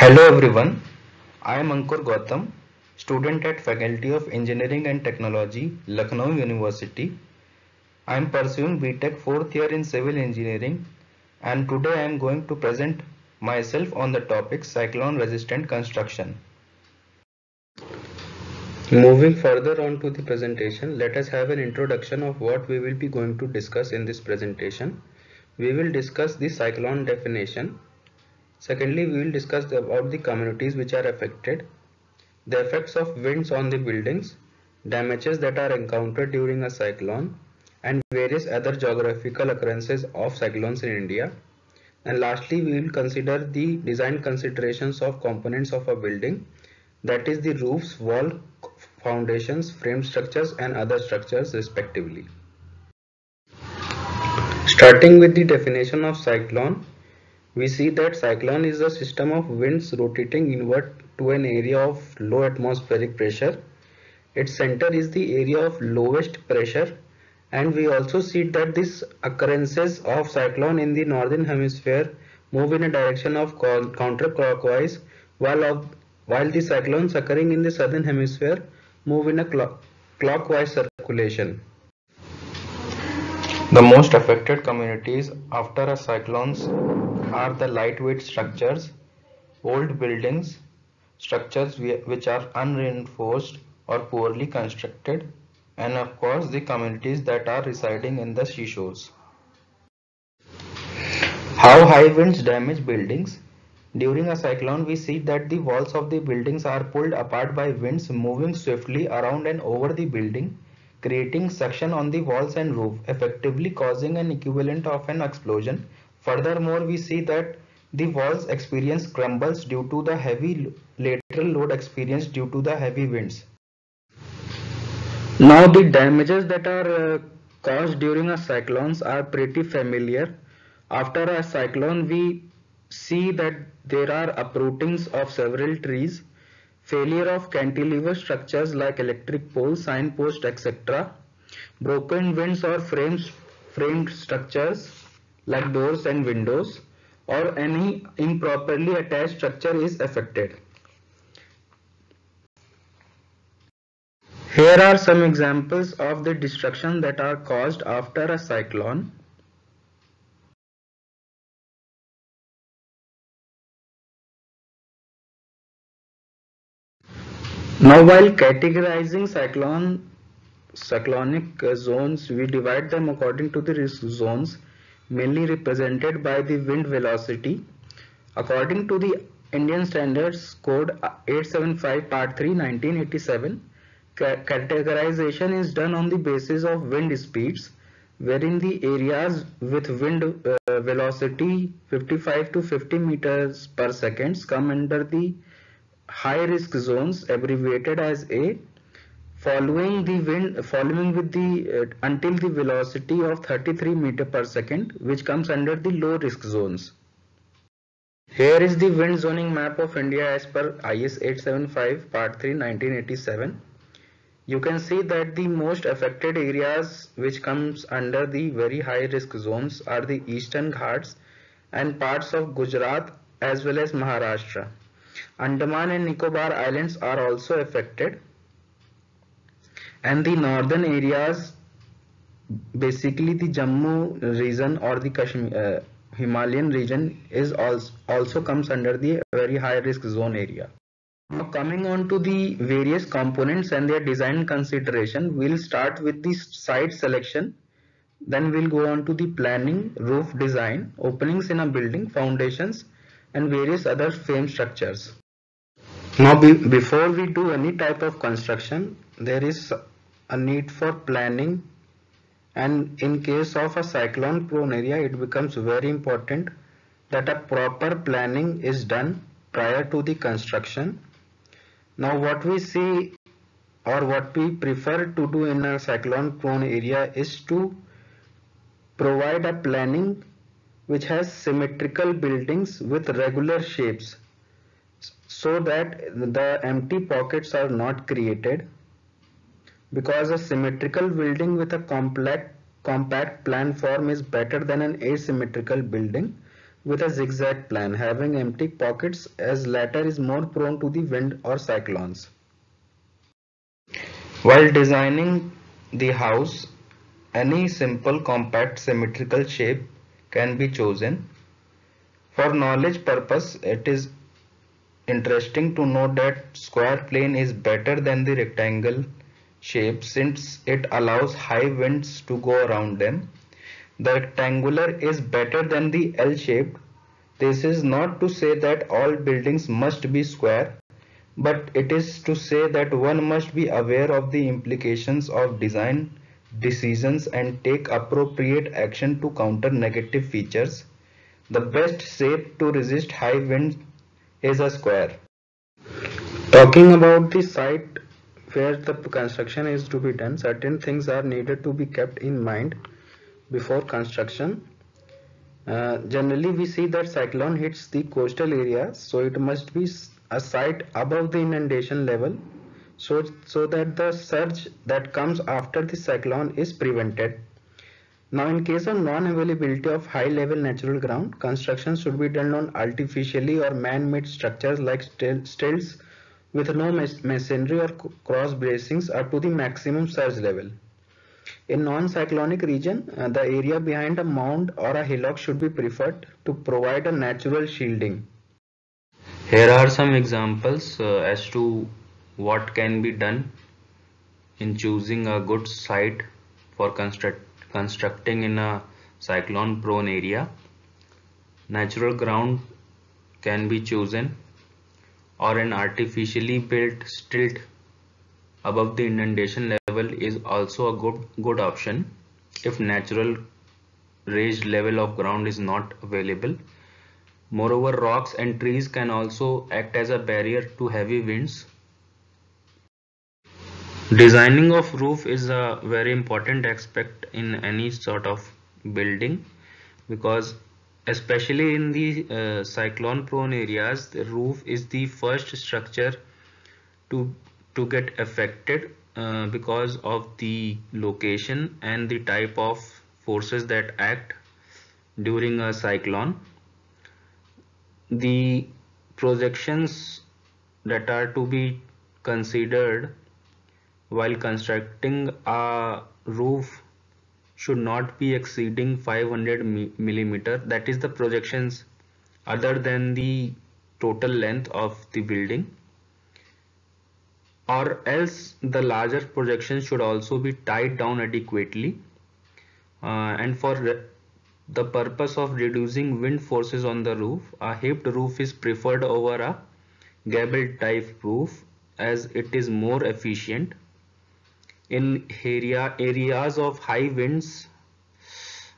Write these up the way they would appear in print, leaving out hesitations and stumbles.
Hello everyone, I am Ankur Gautam, student at Faculty of Engineering and Technology, Lucknow University. I am pursuing BTech 4th year in Civil Engineering and today I am going to present myself on the topic cyclone resistant construction. Moving further on to the presentation, let us have an introduction of what we will be going to discuss in this presentation. We will discuss the cyclone definition. Secondly, we will discuss about the communities which are affected, the effects of winds on the buildings, damages that are encountered during a cyclone, and various other geographical occurrences of cyclones in India. And lastly, we will consider the design considerations of components of a building, that is the roofs, wall, foundations, frame structures and other structures respectively. Starting with the definition of cyclone, we see that cyclone is a system of winds rotating inward to an area of low atmospheric pressure. Its center is the area of lowest pressure, and we also see that these occurrences of cyclone in the northern hemisphere move in a direction of counterclockwise, while the cyclones occurring in the southern hemisphere move in a clockwise circulation. The most affected communities after a cyclones are the lightweight structures, old buildings, structures which are unreinforced or poorly constructed, and of course the communities that are residing in the seashores. How high winds damage buildings? During a cyclone, we see that the walls of the buildings are pulled apart by winds moving swiftly around and over the building, creating suction on the walls and roof, effectively causing an equivalent of an explosion. Furthermore, we see that the walls experience crumbles due to the heavy lateral load experienced due to the heavy winds. Now the damages that are caused during a cyclones are pretty familiar. After a cyclone, we see that there are uprootings of several trees, failure of cantilever structures like electric poles, signposts, etc., broken winds or framed structures like doors and windows, or any improperly attached structure is affected. Here are some examples of the destruction that are caused after a cyclone. Now, while categorizing cyclonic zones, we divide them according to the risk zones, mainly represented by the wind velocity. According to the Indian Standards Code 875 Part 3 1987, categorization is done on the basis of wind speeds, wherein the areas with wind velocity 55 to 50 meters per second come under the high risk zones, abbreviated as A, following with the until the velocity of 33 meter per second, which comes under the low risk zones. Here is the wind zoning map of India as per IS 875 Part 3 1987. You can see that the most affected areas which comes under the very high risk zones are the Eastern Ghats and parts of Gujarat as well as Maharashtra. Andaman and Nicobar Islands are also affected, and the northern areas, basically the Jammu region or the Himalayan region, is also comes under the very high risk zone area. Now coming on to the various components and their design consideration, we'll start with the site selection, then we'll go on to the planning, roof design, openings in a building, foundations and various other frame structures. Now before we do any type of construction, there is a need for planning, and in case of a cyclone prone area, it becomes very important that a proper planning is done prior to the construction. Now what we see or what we prefer to do in a cyclone prone area is to provide a planning which has symmetrical buildings with regular shapes, so that the empty pockets are not created, because a symmetrical building with a compact plan form is better than an asymmetrical building. with a zigzag plan, having empty pockets as latter is more prone to the wind or cyclones. While designing the house, any simple, compact, symmetrical shape can be chosen. For knowledge purpose, it is interesting to note that square plane is better than the rectangle shape since it allows high winds to go around them. The rectangular is better than the L-shaped. This is not to say that all buildings must be square, but it is to say that one must be aware of the implications of design decisions and take appropriate action to counter negative features. The best shape to resist high winds is a square. Talking about the site where the construction is to be done, certain things are needed to be kept in mind before construction. Generally, we see that cyclone hits the coastal areas, so it must be a site above the inundation level, so that the surge that comes after the cyclone is prevented. Now, in case of non-availability of high-level natural ground, construction should be done on artificially or man-made structures like stilts with no masonry or cross bracings up to the maximum surge level. In non-cyclonic region, the area behind a mound or a hillock should be preferred to provide a natural shielding. Here are some examples as to what can be done in choosing a good site for constructing in a cyclone prone area. Natural ground can be chosen, or an artificially built stilt above the inundation level is also a good option if natural raised level of ground is not available. Moreover, rocks and trees can also act as a barrier to heavy winds. Designing of roof is a very important aspect in any sort of building, because especially in the cyclone prone areas, the roof is the first structure to get affected because of the location and the type of forces that act during a cyclone. The projections that are to be considered while constructing a roof should not be exceeding 500 millimeter. That is the projections other than the total length of the building, or else the larger projections should also be tied down adequately. And for the purpose of reducing wind forces on the roof, a hipped roof is preferred over a gable type roof as it is more efficient. In areas of high winds,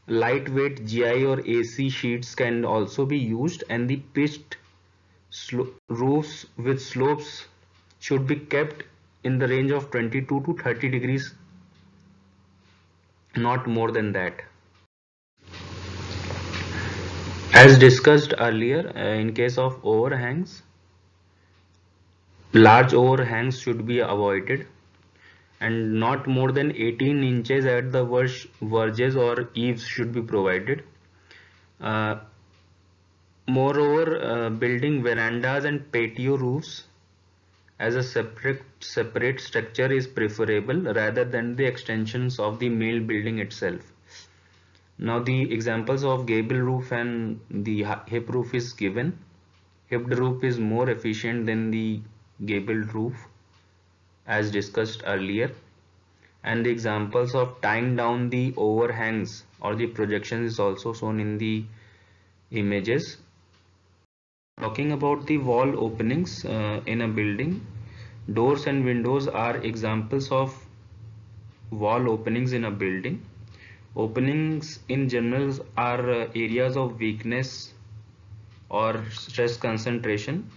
lightweight GI or AC sheets can also be used, and the pitched roofs with slopes should be kept in the range of 22 to 30 degrees, not more than that. As discussed earlier, in case of overhangs, large overhangs should be avoided and not more than 18 inches at the verges or eaves should be provided. Moreover, building verandas and patio roofs as a separate structure is preferable rather than the extensions of the main building itself. Now the examples of gable roof and the hip roof is given. Hipped roof is more efficient than the gabled roof as discussed earlier, and the examples of tying down the overhangs or the projections is also shown in the images. Talking about the wall openings in a building, doors and windows are examples of wall openings in a building. Openings in general are areas of weakness or stress concentration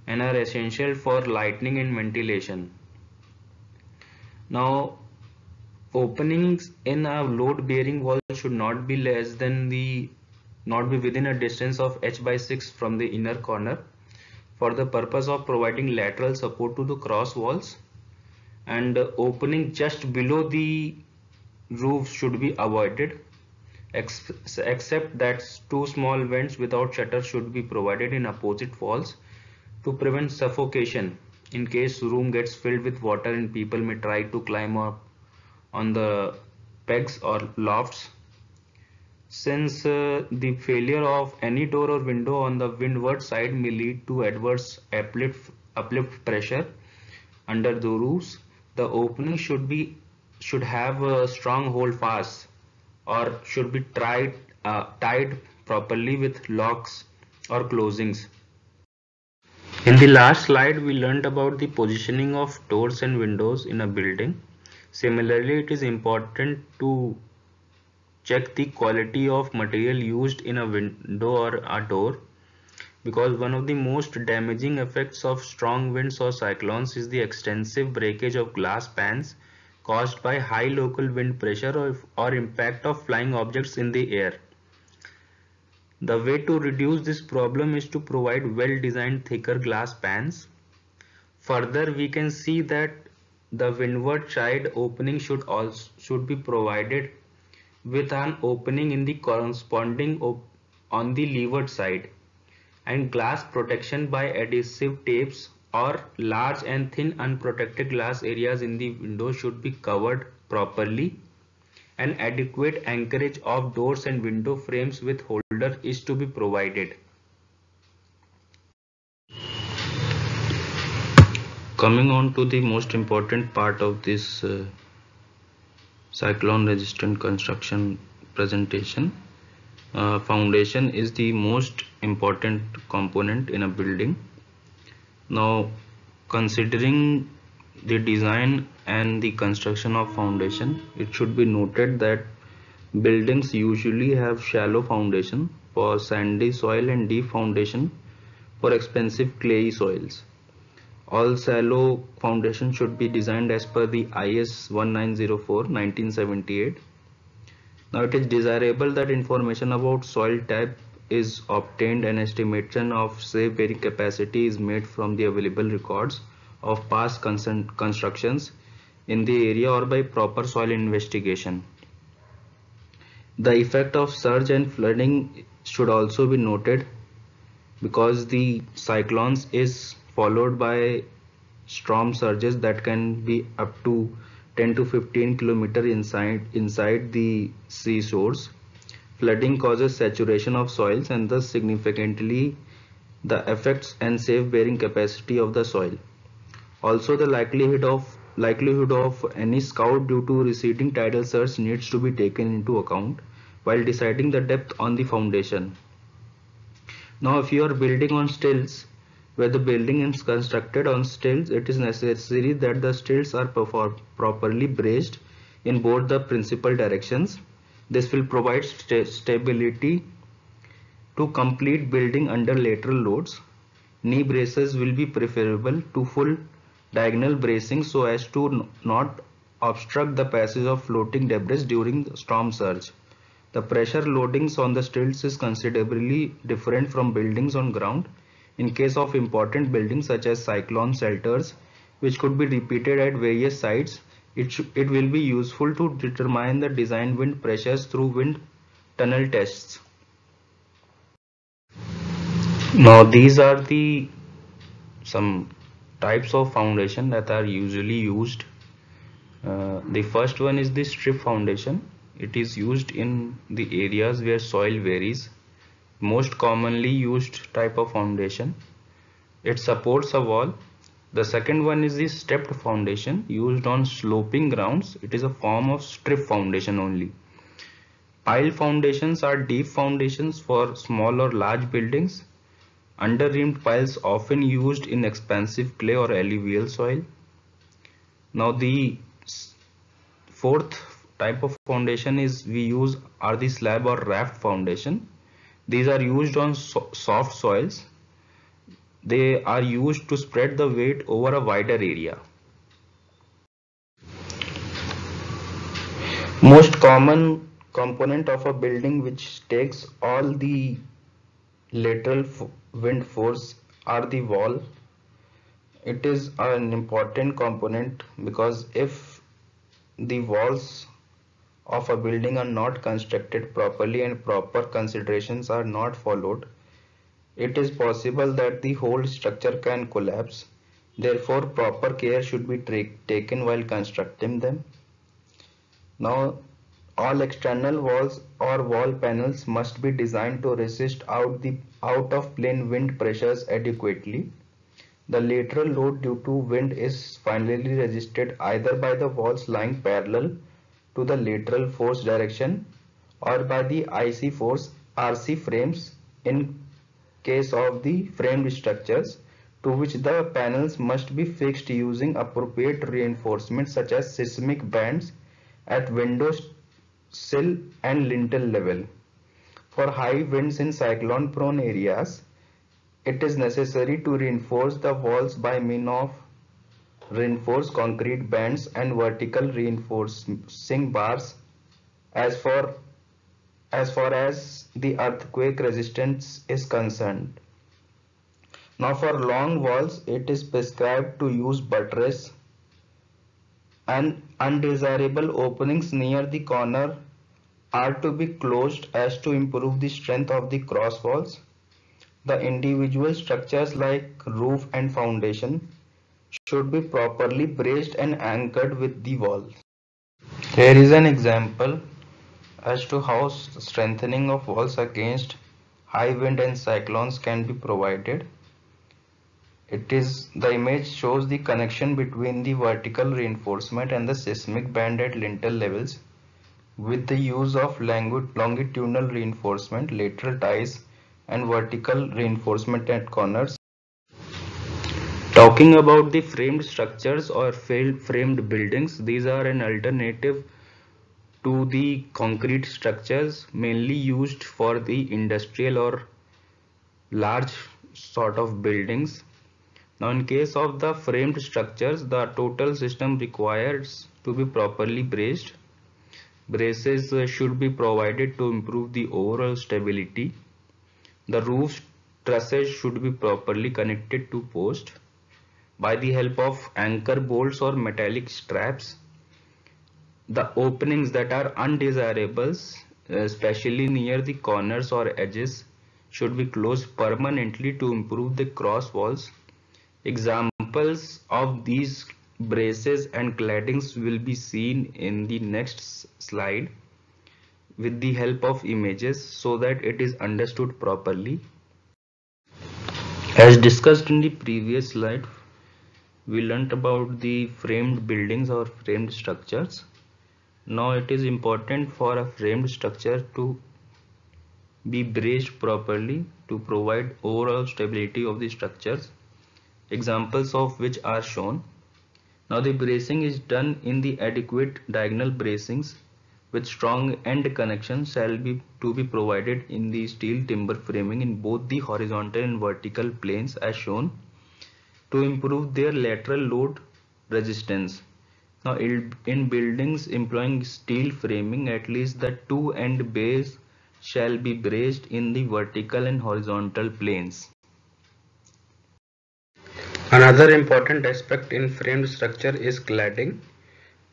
and are essential for lighting and ventilation. Now, openings in a load bearing wall should not be within a distance of h/6 from the inner corner for the purpose of providing lateral support to the cross walls, and opening just below the roof should be avoided except that two small vents without shutters should be provided in opposite walls to prevent suffocation in case room gets filled with water and people may try to climb up on the pegs or lofts. Since the failure of any door or window on the windward side may lead to adverse uplift pressure under the roofs, the opening should have a strong hold fast or should be tied properly with locks or closings. In the last slide, we learned about the positioning of doors and windows in a building. Similarly, it is important to check the quality of material used in a window or a door, because one of the most damaging effects of strong winds or cyclones is the extensive breakage of glass pans caused by high local wind pressure or impact of flying objects in the air. The way to reduce this problem is to provide well-designed thicker glass pans. Further, we can see that the windward side opening should be provided with an opening in the corresponding on the leeward side, and glass protection by adhesive tapes or large and thin unprotected glass areas in the window should be covered properly. An adequate anchorage of doors and window frames with holder is to be provided. Coming on to the most important part of this cyclone resistant construction presentation, foundation is the most important component in a building. Now, considering the design and the construction of foundation, it should be noted that buildings usually have shallow foundation for sandy soil and deep foundation for expensive clayey soils. All shallow foundation should be designed as per the IS 1904-1978. Now, it is desirable that information about soil type is obtained and estimation of safe bearing capacity is made from the available records of past constructions in the area or by proper soil investigation. The effect of surge and flooding should also be noted, because the cyclones is followed by storm surges that can be up to 10 to 15 kilometer inside the sea shores. Flooding causes saturation of soils and thus significantly the effects and safe bearing capacity of the soil. Also, the likelihood of any scout due to receding tidal surge needs to be taken into account while deciding the depth on the foundation. Now, if you are building on stilts, where the building is constructed on stilts, it is necessary that the stilts are properly braced in both the principal directions. This will provide stability to complete building under lateral loads. Knee braces will be preferable to full diagonal bracing so as to not obstruct the passage of floating debris during the storm surge. The pressure loadings on the stilts is considerably different from buildings on ground. In case of important buildings such as cyclone shelters, which could be repeated at various sites, it will be useful to determine the design wind pressures through wind tunnel tests. Now, these are some types of foundation that are usually used. The first one is the strip foundation. It is used in the areas where soil varies. Most commonly used type of foundation. It supports a wall. The second one is the stepped foundation used on sloping grounds. It is a form of strip foundation only. Pile foundations are deep foundations for small or large buildings. Under-rimmed piles often used in expansive clay or alluvial soil. Now, the fourth type of foundation are the slab or raft foundation. These are used on soft soils. They are used to spread the weight over a wider area. Most common component of a building which takes all the lateral wind force are the wall. It is an important component because if the walls of a building are not constructed properly and proper considerations are not followed, it is possible that the whole structure can collapse. Therefore, proper care should be taken while constructing them. Now, all external walls or wall panels must be designed to resist out of plane wind pressures adequately. The lateral load due to wind is finally resisted either by the walls lying parallel to the lateral force direction or by the IC force RC frames in case of the framed structures, to which the panels must be fixed using appropriate reinforcements such as seismic bands at window sill and lintel level. For high winds in cyclone prone areas, it is necessary to reinforce the walls by means of reinforced concrete bands and vertical reinforcing bars as far as the earthquake resistance is concerned. Now for long walls, it is prescribed to use buttress and undesirable openings near the corner are to be closed as to improve the strength of the cross walls. The individual structures like roof and foundation should be properly braced and anchored with the wall. Here is an example as to how strengthening of walls against high wind and cyclones can be provided. The image shows the connection between the vertical reinforcement and the seismic band at lintel levels with the use of longitudinal reinforcement, lateral ties and vertical reinforcement at corners. Talking about the framed structures or framed buildings, these are an alternative to the concrete structures mainly used for the industrial or large sort of buildings. Now in case of the framed structures, the total system requires to be properly braced. Braces should be provided to improve the overall stability. The roof trusses should be properly connected to post by the help of anchor bolts or metallic straps. The openings that are undesirables, especially near the corners or edges, should be closed permanently to improve the cross walls. Examples of these braces and claddings will be seen in the next slide with the help of images so that it is understood properly. As discussed in the previous slide, we learnt about the framed buildings or framed structures. Now it is important for a framed structure to be braced properly to provide overall stability of the structures, examples of which are shown. Now the bracing is done in the adequate diagonal bracings with strong end connections shall be provided in the steel timber framing in both the horizontal and vertical planes as shown to improve their lateral load resistance. Now in buildings employing steel framing, at least the two end bays shall be braced in the vertical and horizontal planes. Another important aspect in framed structure is cladding,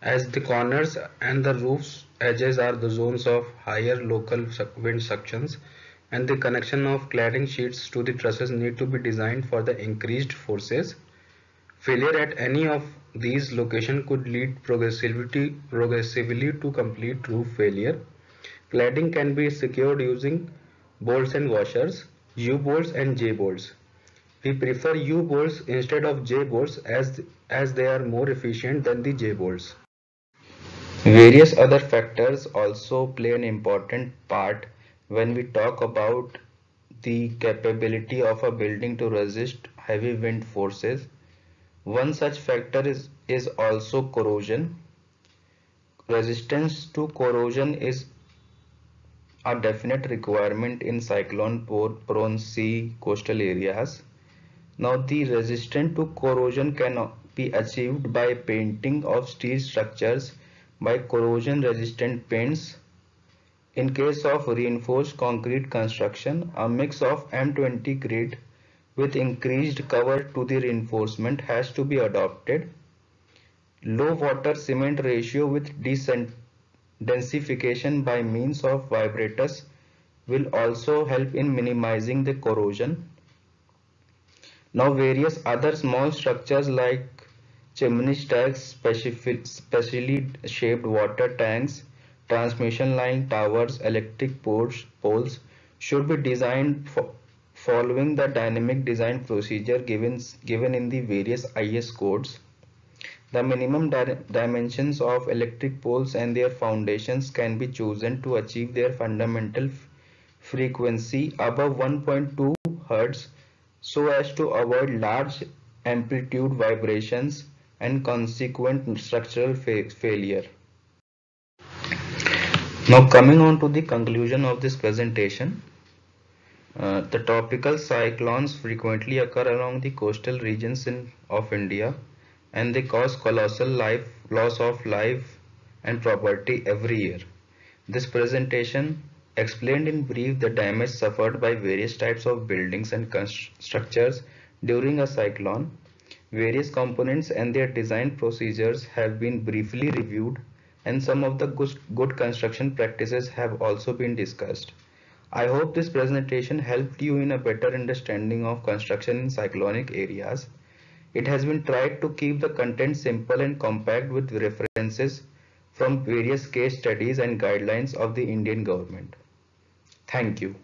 as the corners and the roof's edges are the zones of higher local wind suctions, and the connection of cladding sheets to the trusses need to be designed for the increased forces. Failure at any of these locations could lead progressively to complete roof failure. Cladding can be secured using bolts and washers, U-bolts and J-bolts. We prefer U-bolts instead of J-bolts as they are more efficient than the J-bolts. Various other factors also play an important part when we talk about the capability of a building to resist heavy wind forces. One such factor is also corrosion. Resistance to corrosion is a definite requirement in cyclone prone sea coastal areas. Now the resistance to corrosion can be achieved by painting of steel structures by corrosion resistant paints. In case of reinforced concrete construction, a mix of M20 grade with increased cover to the reinforcement has to be adopted. Low water cement ratio with densification by means of vibrators will also help in minimizing the corrosion. Now various other small structures like chimney stacks, specially shaped water tanks, transmission line towers, electric poles should be designed following the dynamic design procedure given in the various IS codes. The minimum dimensions of electric poles and their foundations can be chosen to achieve their fundamental frequency above 1.2 Hz so as to avoid large amplitude vibrations and consequent structural failure. Now coming on to the conclusion of this presentation, the tropical cyclones frequently occur along the coastal regions of India, and they cause colossal loss of life and property every year. This presentation explained in brief the damage suffered by various types of buildings and structures during a cyclone. Various components and their design procedures have been briefly reviewed, and some of the good construction practices have also been discussed. I hope this presentation helped you in a better understanding of construction in cyclonic areas. It has been tried to keep the content simple and compact with references from various case studies and guidelines of the Indian government. Thank you.